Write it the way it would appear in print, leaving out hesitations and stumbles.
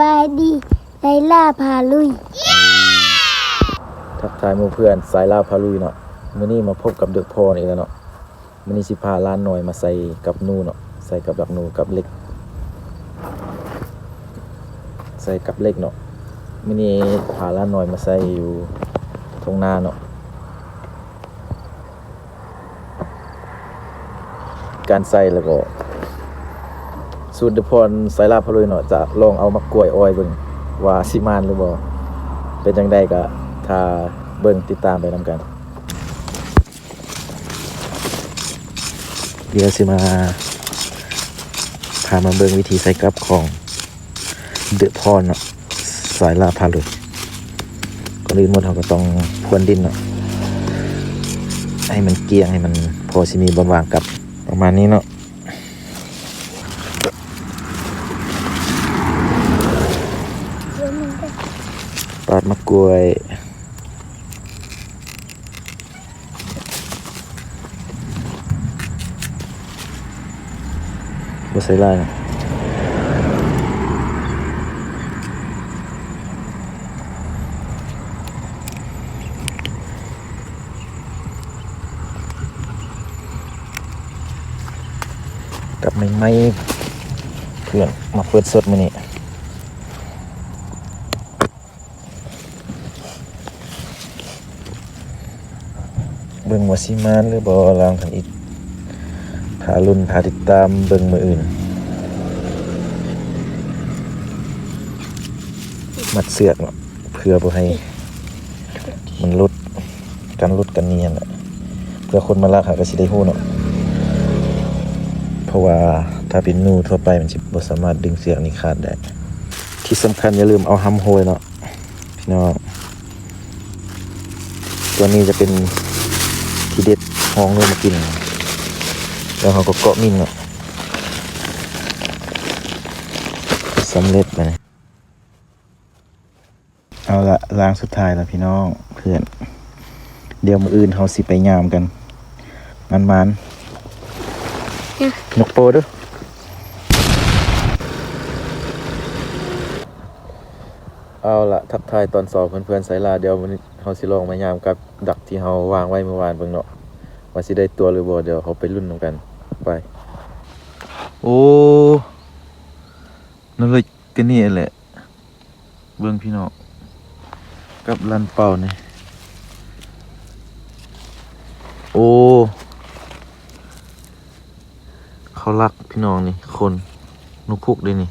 บายดีไลล่าพาลุยทักทายหมู่เพื่อนสายลาพาลุยเนาะมื้อนี้มาพบกับเด็กพ่ออีกแล้วเนาะมื้อนี้สิพาล้านน้อยมาใส่กับหนูเนาะใส่กับดักหนูกับเล็กใส่กับเล็กเนาะมื้อนี้พาล้านน้อยมาใส่อยู่ทุ่งนาเนาะการใส่แล้วก็สูตรเด็กพ่อสายลาพาลุยเนาะจะลองเอามะกล้วยอ้อยเบิ่งว่าสิมานหรือบ่เป็นจังไดก็ถ้าเบิ่งติดตามไปนำกันเดี๋ยวสิมาพามาเบิ่งวิธีใส่กับของเดือดพรเนาะสายลาพาลุยก่อนอื่นหมดเราก็ต้องพรวนดินเนาะให้มันเกลี่ยงให้มันพอสิมีบางๆกับประมาณนี้เนาะปาดมะกล้วยบ่ใส่ลายนะกับไม้เพื่อนมาเปิดสดมื้อนี้เบิ่งว่าสิมานหรือบ่ลองกันอีกพาลุ้นพาติดตามเบิ่งมื้ออื่นมัดเสือกเนาะเพื่อบ่ให้มันหลุดกันเนียนแหละเพื่อคนมาลักหาก็สิได้ฮู้เนาะเพราะว่าถ้าเป็นงูทั่วไปมันสิบ่สามารถดึงเสือกนี้ขาดได้ที่สำคัญอย่าลืมเอาหำโหยเนาะพี่น้องตัวนี้จะเป็นที่เด็ดห้องเลยมากินแล้วเขาก็เกาะมิ้นเนาะสำเร็จไปเอาละล้างสุดท้ายแล้วพี่น้องเพื่อนเดี๋ยวมื้ออื่นเขาสิไปยามกันมันนกโปด้วยเอาละทักทายตอนสอบเพื่อนๆสายลาเดี๋ยววันนี้เขาสิลองมายามกับดักที่เขาวางไว้เมื่อวานเบิ่งเนาะว่าสิได้ตัวหรือบ่เดี๋ยวเขาไปรุ่นกันไปโอ้นั่นเลยกันนี่แหละเบิ่งพี่น้องกับลันเป่านี่โอ้เขารักพี่น้องนี่คนนกพุกด้วยนี่